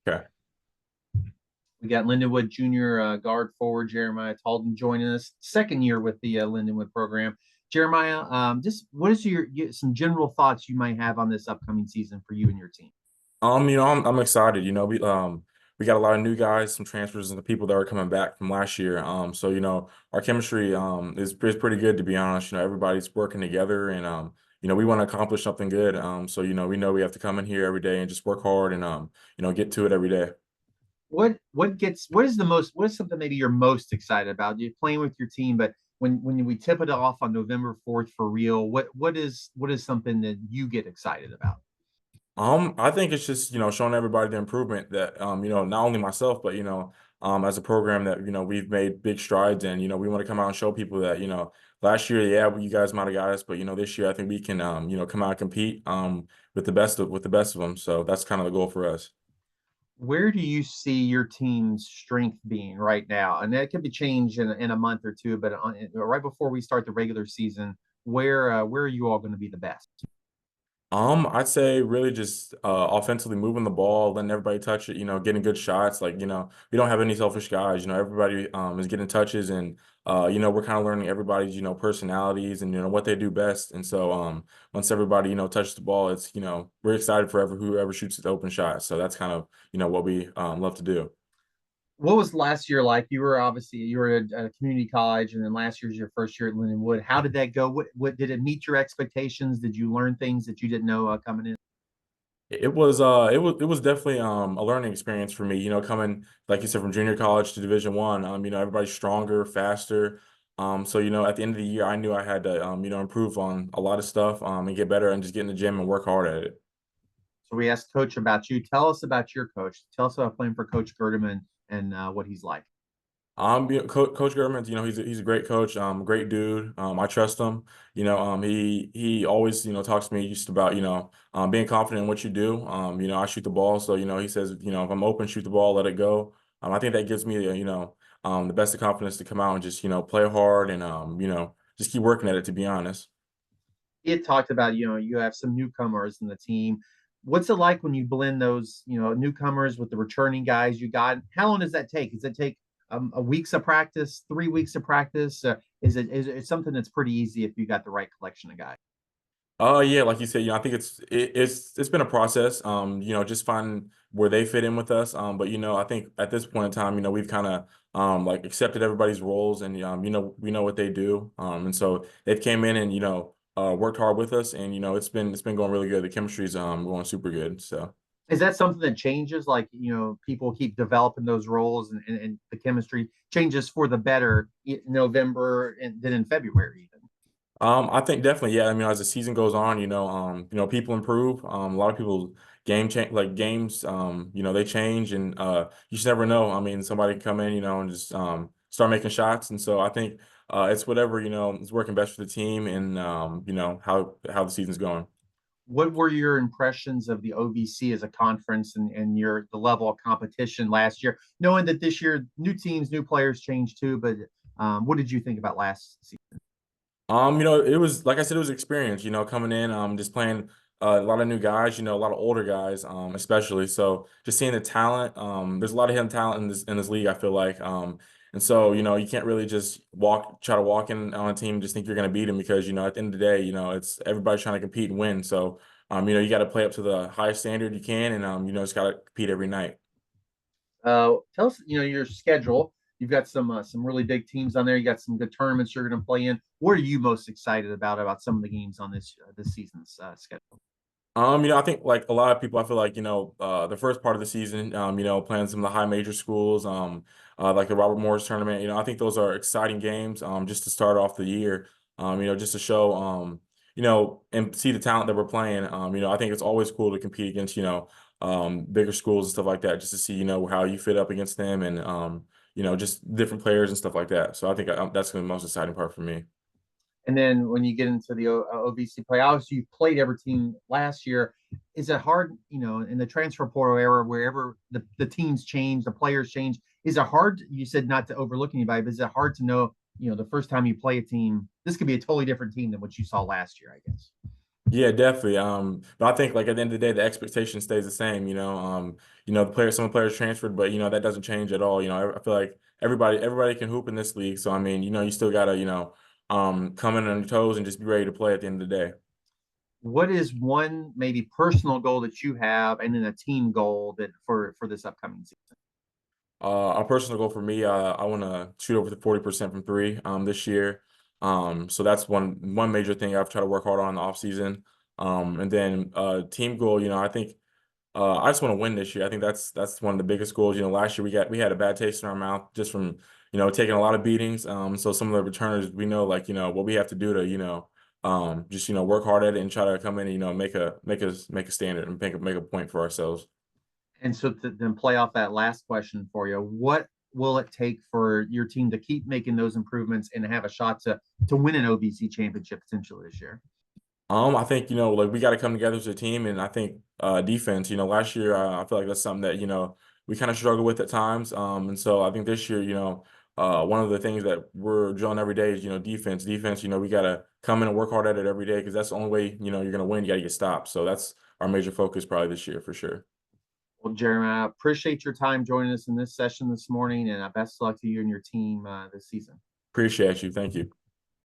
Okay. We got Lindenwood Junior guard forward Jeremiah Talton joining us, second year with the Lindenwood program. Jeremiah, just what is some general thoughts you might have on this upcoming season for you and your team? I'm excited. We got a lot of new guys, some transfers, and the people that are coming back from last year. So our chemistry is pretty good, to be honest. Everybody's working together, and we want to accomplish something good. So we know we have to come in here every day and just work hard and get to it every day. What is something maybe you're most excited about? You're playing with your team, but when we tip it off on November 4th for real, what is something that you get excited about? I think it's just, showing everybody the improvement that, not only myself, but, as a program that, we've made big strides in. We want to come out and show people that, last year, yeah, you guys might have got us, but, this year I think we can, come out and compete, with the best of them. So that's kind of the goal for us. Where do you see your team's strength being right now? And that could be changed in a month or two, but right before we start the regular season, where are you all going to be the best? I'd say really just offensively moving the ball, letting everybody touch it, getting good shots. Like, we don't have any selfish guys. Everybody is getting touches and we're kind of learning everybody's, personalities and what they do best. And so once everybody, touches the ball, it's, we're excited for whoever shoots the open shot. So that's kind of, what we love to do. What was last year like? You were at a community college, and then last year's your first year at Lindenwood. How did that go? What did it meet your expectations? Did you learn things that you didn't know coming in? It was definitely a learning experience for me, coming, like you said, from junior college to Division 1. Everybody's stronger, faster. So at the end of the year I knew I had to improve on a lot of stuff and get better and just get in the gym and work hard at it. So we asked Coach about you. Tell us about your coach. Tell us about playing for Coach Gerdeman and what he's like. Coach German, he's a great coach, great dude. I trust him. He always, talks to me just about, being confident in what you do. I shoot the ball, so he says, if I'm open, shoot the ball, let it go. I think that gives me, the best of confidence to come out and just, play hard and, just keep working at it, to be honest. He had talked about, you have some newcomers in the team. What's it like when you blend those, newcomers with the returning guys you got? How long does that take? Does it take a weeks of practice, 3 weeks of practice? Is it something that's pretty easy if you got the right collection of guys? Yeah, like you said, I think it's been a process. Just finding where they fit in with us. But I think at this point in time, we've kind of like accepted everybody's roles and we know what they do. And so they've came in and worked hard with us, and it's been going really good. The chemistry's going super good. So. Is that something that changes? Like, people keep developing those roles and the chemistry changes for the better in November and then in February even. I think definitely, yeah. I mean, as the season goes on, people improve. A lot of people games, they change, and you just never know. I mean, somebody can come in, and just start making shots, and so I think it's whatever is working best for the team, and how the season's going. What were your impressions of the OVC as a conference and the level of competition last year? Knowing that this year new teams, new players changed too, but what did you think about last season? It was like I said, it was experience, coming in, just playing a lot of new guys, a lot of older guys, especially. So just seeing the talent, there's a lot of hidden talent in this league, I feel like. And so, you can't really just try to walk in on a team and just think you're gonna beat them because, at the end of the day, it's everybody trying to compete and win. So, you got to play up to the highest standard you can, and just got to compete every night. Tell us, your schedule. You've got some really big teams on there. You got some good tournaments you're going to play in. What are you most excited about some of the games on this season's schedule? I think like a lot of people, I feel like, the first part of the season, playing some of the high major schools, like the Robert Morris tournament, I think those are exciting games, just to start off the year, just to show, and see the talent that we're playing. I think it's always cool to compete against, bigger schools and stuff like that, just to see, how you fit up against them and, just different players and stuff like that. So I think that's gonna be the most exciting part for me. And then when you get into the OVC play, obviously you played every team last year. Is it hard, in the transfer portal era, wherever the teams change, the players change? Is it hard? You said not to overlook anybody, but is it hard to know, the first time you play a team, this could be a totally different team than what you saw last year, I guess. Yeah, definitely. But I think like at the end of the day, the expectation stays the same. The players, some players transferred, but that doesn't change at all. I feel like everybody can hoop in this league. So I mean, you still gotta, come in on your toes and just be ready to play at the end of the day. What is one maybe personal goal that you have, and then a team goal that for this upcoming season? A personal goal for me, I want to shoot over to 40% from three this year. So that's one major thing I've tried to work hard on in the off season. And then team goal, I think I just want to win this year. I think that's one of the biggest goals. Last year we had a bad taste in our mouth just from taking a lot of beatings. So some of the returners we know like what we have to do to just work hard at it and try to come in and make a standard and make a point for ourselves. And so to then play off that last question for you, what will it take for your team to keep making those improvements and have a shot to win an OVC championship potentially this year? I think, like we got to come together as a team, and I think defense. Last year I feel like that's something that we kind of struggle with at times. And so I think this year, one of the things that we're drilling every day is defense. Defense, we got to come in and work hard at it every day because that's the only way you're gonna win. You got to get stopped. So that's our major focus probably this year for sure. Well, Jeremy, I appreciate your time joining us in this session this morning, and best of luck to you and your team this season. Appreciate you. Thank you.